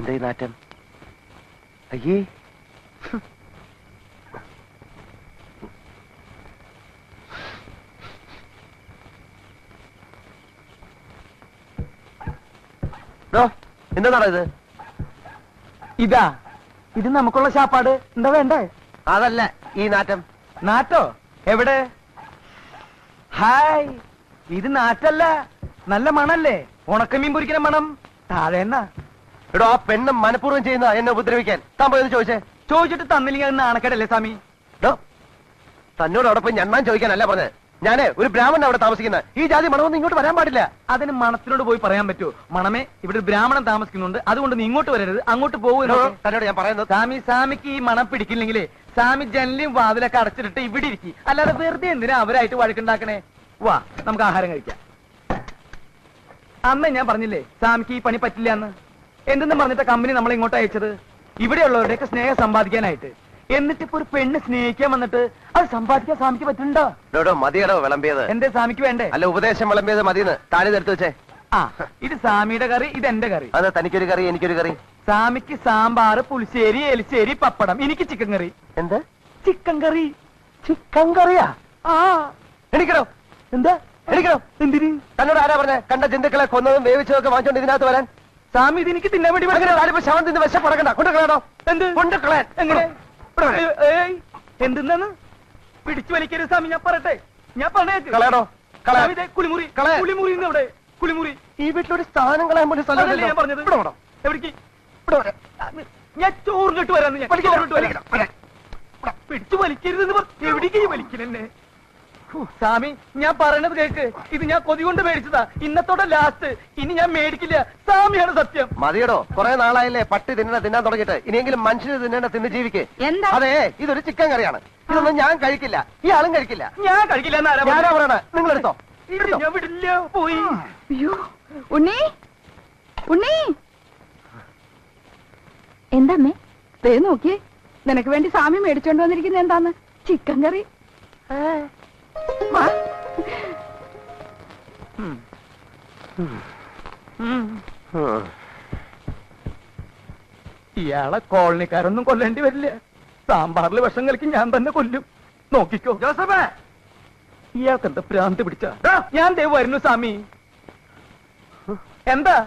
എന്താ ഈ നാറ്റം? അയ്യേ, എന്താണോ ഇത്? ഇതാ, ഇത് നമുക്കുള്ള ശാപ്പാട്. എന്താ വേണ്ടേ? അതല്ല ഈ നാറ്റം. നാറ്റോ? എവിടെ? ഹായ്, ഇത് നാറ്റല്ല, നല്ല മണല്ലേ, ഉണക്കമീൻ പൊരിക്കുന്ന മണം. താഴെ എന്നാ? എടോ, ആ പെണ്ണ് മനഃപൂർവ്വം ചെയ്യുന്ന എന്നെ ഉപദ്രവിക്കാൻ. താൻ പോയെന്ന് ചോദിച്ചേ. ചോദിച്ചിട്ട് തന്നില്ലെങ്കിൽ അത് നാണക്കേടല്ലേ സ്വാമി? തന്നോട് അവിടെ പോയി ഞണ്ണാൻ ചോദിക്കാനല്ല പറഞ്ഞത്. ഞാനേ ഒരു ബ്രാഹ്മണൻ അവിടെ താമസിക്കുന്നത്. ഈ ജാതി മണമൊന്നും ഇങ്ങോട്ട് വരാൻ പാടില്ല. അതിന് മണത്തിനോട് പോയി പറയാൻ പറ്റുമോ? മണമേ, ഇവിടെ ഒരു ബ്രാഹ്മണൻ താമസിക്കുന്നുണ്ട്, അതുകൊണ്ട് നീ ഇങ്ങോട്ട് വരരുത്, അങ്ങോട്ട് പോകുമല്ലോ. തന്നോട് ഞാൻ പറയുന്നത്, സ്വാമിക്ക് ഈ മണം പിടിക്കില്ലെങ്കിലേ സ്വാമി ജനലും വാതിലൊക്കെ അടച്ചിട്ട് ഇവിടെ ഇരിക്കും. അല്ലാതെ വെറുതെ എന്തിനാ അവരായിട്ട് വഴക്കുണ്ടാക്കണേ? വാ, നമുക്ക് ആഹാരം കഴിക്കാം. അന്ന് ഞാൻ പറഞ്ഞില്ലേ സ്വാമിക്ക് ഈ പണി പറ്റില്ല എന്ന്. എന്തെന്ന് പറഞ്ഞിട്ട് കമ്പനി നമ്മളെ ഇങ്ങോട്ട് അയച്ചത് ഇവിടെയുള്ളവരുടെയൊക്കെ സ്നേഹം സമ്പാദിക്കാനായിട്ട്. എന്നിട്ട് ഇപ്പൊ ഒരു പെണ്ണ് സ്നേഹിക്കാൻ വന്നിട്ട് അത് സമ്പാദിക്കാൻ സ്വാമിക്ക് പറ്റുന്നുണ്ടോ? മതിയടോ വിളമ്പിയത്. എന്തേ സ്വാമിക്ക് വേണ്ടേ? അല്ല, ഉപദേശം വിളമ്പിയത് മതിയെന്ന് താഴെ എടുത്ത് വെച്ചേ. ആ, ഇത് സ്വാമിയുടെ കറി, ഇത് എന്റെ കറി. അത് തനിക്കൊരു കറി, എനിക്കൊരു കറി. സ്വാമിക്ക് സാമ്പാർ, പുളിശ്ശേരി, എലിശ്ശേരി, പപ്പടം. എനിക്ക് ചിക്കൻ കറി. എന്ത് ചിക്കൻ കറി? ചിക്കൻ കറിയാ? ആ, എണിക്കണോ? എന്താ എണിക്കണോ? എന്തിന്? തന്നോട് ആരാ പറഞ്ഞേ കണ്ട ജന്തുക്കളെ കൊന്നതും വേവിച്ചതും ഒക്കെ വാങ്ങിച്ചോണ്ട് ഇതിനകത്ത് വരാൻ? സ്വാമി ഇത് എനിക്ക് തിന്നാൻ വേണ്ടി ശവം തിന്ന് വിശപ്പടക്കണ്ട. കൊണ്ടുകളയാണോ? എന്ത് കൊണ്ടുകളയാൻ? എങ്ങനെ? എന്തെന്നാണ് പിടിച്ചു വലിക്കരുത് സ്വാമി, ഞാൻ പറയട്ടെ, ഞാൻ പറഞ്ഞേക്ക്. കളയണോ? കുളിമുറി, കുളിമുറി ഇവിടെ, കുളിമുറി. ഈ വീട്ടിലൊരു സ്ഥാനം കളയാൻ പോലും സ്ഥലമില്ല. ഞാൻ പറഞ്ഞത് എവിടേക്ക്? ഞാൻ ചോറിലിട്ട് വരാന്ന്. പിടിച്ചു വലിക്കരുതെന്ന് എവിടേക്ക് വലിക്കലെന്നെ? സ്വാമി, ഞാൻ പറയണത് കേക്ക്. ഇത് ഞാൻ കൊതി കൊണ്ട് മേടിച്ചതാ, ഇന്നത്തോടെ ലാസ്റ്റ്. ഇനി ഞാൻ മേടിക്കില്ല, സ്വാമിയാണ് സത്യം. മതിയടോ, കുറെ നാളായില്ലേ പട്ടി തിന്നാൻ തുടങ്ങിയിട്ട്. ഇനിയെങ്കിലും മനുഷ്യന് തിന്ന് ജീവിക്കേ. അതെ, ഇതൊരു ചിക്കൻ കറിയാണ്. ഇതൊന്നും ഞാൻ കഴിക്കില്ല, ഈ ആളും കഴിക്കില്ല. ഞാൻ കഴിക്കില്ല എന്നാരാ പറയണ? നിങ്ങൾ എടുത്തോ. ഞാൻ വിടില്ല. പോയി. അയ്യോ, ഉണ്ണി, ഉണ്ണി. എന്താമ്മേ ദേ നോക്കിയേ, നിനക്ക് വേണ്ടി സ്വാമി മേടിച്ചോണ്ട് വന്നിരിക്കുന്നത് എന്താന്ന്? ചിക്കൻ കറി. ഇയാളെ കോളനിക്കാരൊന്നും കൊല്ലേണ്ടി വരില്ല. സാമ്പാറിൽ വിഷം കലക്കി ഞാൻ തന്നെ കൊല്ലും. നോക്കിക്കോ ജോസഫേ. ഇയാൾക്ക് എന്താ ഭ്രാന്ത് പിടിച്ച? ഞാൻ ദേ വരുന്നു സ്വാമി. എന്താ?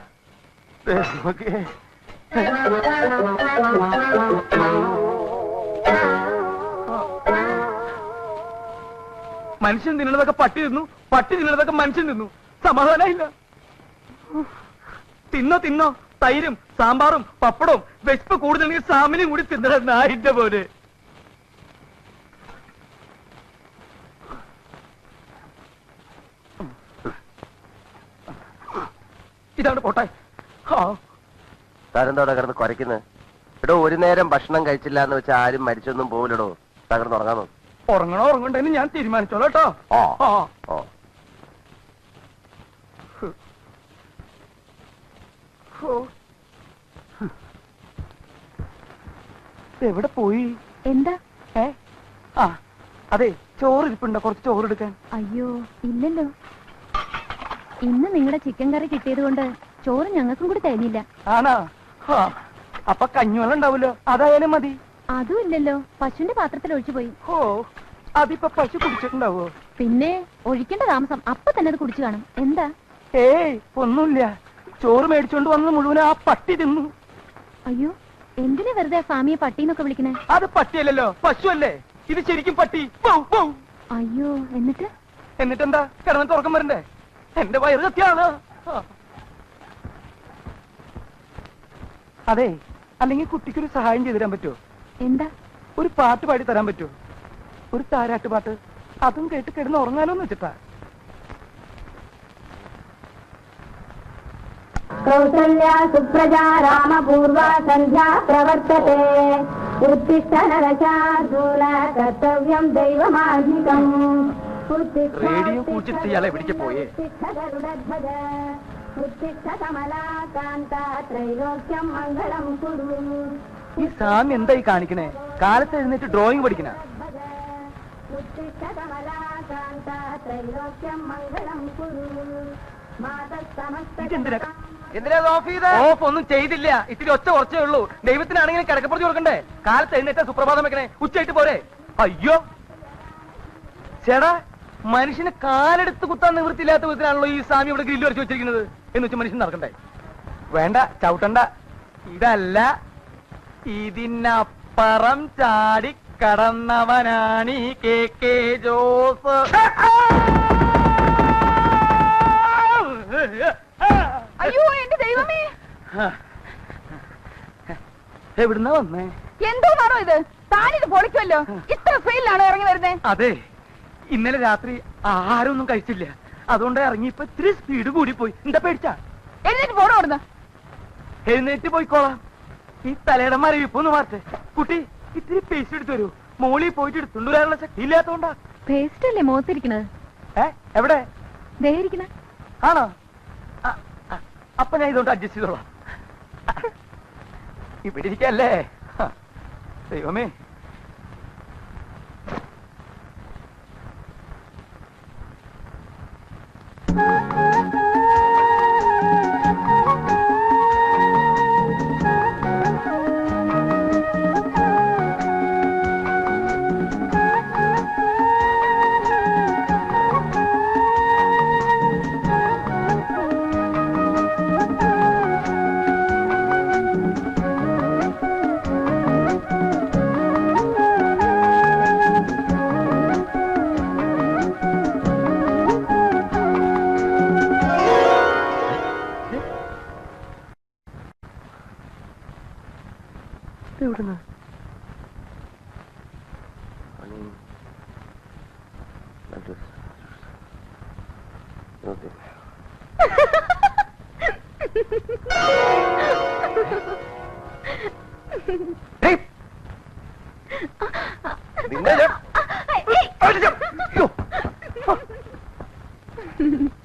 മനുഷ്യൻ തിന്നണതൊക്കെ പട്ടി തിന്നു, പട്ടി തിന്നണതൊക്കെ മനുഷ്യൻ തിന്നു. സമാധാനമില്ല. തിന്നോ തൈരും സാമ്പാറും പപ്പടവും വിശപ്പ് കൂടുതലെങ്കിൽ സാമിനും കൂടി തിന്നണ നായിന്റെ പോലെ. ഇതാണ് പോട്ടെ. താരെന്തോടെ കിടന്ന് കുരയ്ക്കുന്നത്? എടോ, ഒരു നേരം ഭക്ഷണം കഴിച്ചില്ല എന്ന് വെച്ചാൽ ആരും മരിച്ചൊന്നും പോവില്ലടോ. തകർന്ന് ഉറങ്ങാമോ? ഉറങ്ങണ്ടെന്ന് ഞാൻ തീരുമാനിച്ചോളൂ കേട്ടോ. എവിടെ പോയി? എന്താ? അതെ, ചോറ് ഇരിപ്പുണ്ടോ? കുറച്ച് ചോറ് എടുക്കാൻ. അയ്യോ ഇല്ലല്ലോ, ഇന്ന് നിങ്ങളുടെ ചിക്കൻ കറി കിട്ടിയത് കൊണ്ട് ചോറ് ഞങ്ങൾക്കും കൂടി തരുന്നില്ല. ആണോ? അപ്പൊ കഞ്ഞിവെള്ളം ഉണ്ടാവൂലോ, അതായാലും മതി. അതും ഇല്ലല്ലോ, പശുവിന്റെ പാത്രത്തിൽ ഒഴിച്ചു പോയി. അതിപ്പോ പശു കുടിച്ചിട്ടുണ്ടാവോ? പിന്നെ ഒഴിക്കേണ്ട താമസം, അപ്പൊ തന്നെ അത് കുടിച്ചു കാണും. എന്താ? ഏയ് ഒന്നുമില്ല, ചോറ് മേടിച്ചോണ്ട് വന്നത് മുഴുവൻ ആ പട്ടി തിന്നു. അയ്യോ, എന്തിനാ വെറുതെ സ്വാമിയെ പട്ടിന്നൊക്കെ വിളിക്കണേ? അത് പട്ടിയല്ലല്ലോ, പശു അല്ലേ. ഇത് ശരിക്കും പട്ടി. അയ്യോ, എന്നിട്ടെന്താ? കിടന്ന് തുറക്കം വരണ്ടേ? എന്റെ വയറ് കത്തിയാണ്. അതെ, അല്ലെങ്കിൽ കുട്ടിക്കൊരു സഹായം ചെയ്തു തരാൻ പറ്റുമോ? എന്താ? ഒരു പാട്ട് പാടി തരാൻ പറ്റുമോ? ഒരു താരാട്ട് പാട്ട്. അതും കേട്ട് കിടന്ന് ഉറങ്ങാലോന്ന് വെച്ചിട്ടാ. കൗസല്യ സുപ്രജാ രാമപൂർവ സന്ധ്യാ പ്രവർത്തത്തെ ഉത്തിഷ്ഠ നരശാർദൂല കർത്തവ്യം ദൈവമാധികം. റേഡിയോ കുറിച്ചിട്ട് ഇയാളെ എവിടേക്ക് പോയേ? ഈ സ്വാമി എന്തായി കാണിക്കണേ? കാലത്ത് എഴുന്നേറ്റ് ഡ്രോയിങ് പഠിക്കണ? ഇതെന്തിനാ എന്തിനാ ഓഫ് ചെയ്ത്? ഓഫ് ഒന്നും ചെയ്തില്ല, ഇത്തിരി ഒച്ച കുറച്ചേ ഉള്ളൂ. ദൈവത്തിനാണെങ്കിലും കിടക്കപ്പുറത്ത് കൊടുക്കണ്ടേ? കാലത്ത് എഴുന്നേറ്റ സുപ്രഭാതം വെക്കണേ, ഉച്ചയായിട്ട് പോരെ? അയ്യോ ചേടാ, മനുഷ്യന് കാലെടുത്ത് കുത്താൻ നിവൃത്തിയില്ലാത്ത വിധത്തിലാണല്ലോ ഈ സ്വാമി ഇവിടെ ഗ്രില്ല് വരച്ച് വെച്ചിരിക്കുന്നത്. എന്ന് വെച്ചാൽ മനുഷ്യൻ നടക്കണ്ടേ? വേണ്ട, ചവിട്ടണ്ട. ഇതല്ല, ഇതിനപ്പുറം ചാടി കടന്നവനാണീ KK ജോസ്. അയ്യോ എന്റെ ദൈവമേ, എവിടുന്നാ വന്നേ? എന്തോന്നാണോ ഇത്? താനിത് പൊളിക്കുമല്ലോ. ഇത്ര സ്പീഡിലാണോ ഇറങ്ങി വരുന്നേ? അതെ, ഇന്നലെ രാത്രി ആഹാരമൊന്നും കഴിച്ചില്ല, അതുകൊണ്ട് ഇറങ്ങിയപ്പോ ഇത്തിരി സ്പീഡ് കൂടിപ്പോയി. എന്താ പേടിച്ചാ? എഴുന്നേറ്റ് പോണോ അവിടുന്ന്? എഴുന്നേറ്റ് പോയിക്കോളാം. ഈ തലയുടെ മരവിപ്പൊന്ന് മാറ്റേ. കുട്ടി, ഇത്തിരി പേസ്റ്റ് എടുത്തു വരൂ. മോളിൽ പോയിട്ട് എടുത്തുകൊണ്ട് വരാനുള്ള ശക്തി ഇല്ലാത്തോണ്ടാ. പേസ്റ്റ് അല്ലേ മുഖത്തിരിക്കണത്? എവിടെ? ദേഹിരിക്കണ. ആണോ? അപ്പൊ ഞാൻ ഇതുകൊണ്ട് അഡ്ജസ്റ്റ് ചെയ്തോളാം. ഇവിടെ ഇരിക്കല്ലേ? ദൈവമേ, എവിടുന്ന്?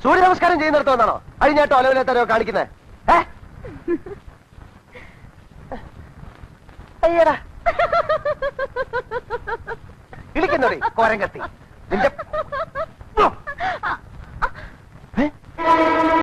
സൂര്യ നമസ്കാരം ചെയ്യുന്നിടത്തോന്നാണോ അഴിഞ്ഞാട്ടോ അലവില്ലാത്തരോ കാണിക്കുന്നത്? അയ്യടാ, ഇളിക്കുന്നോടി കോരം കത്തി. നിന്റെ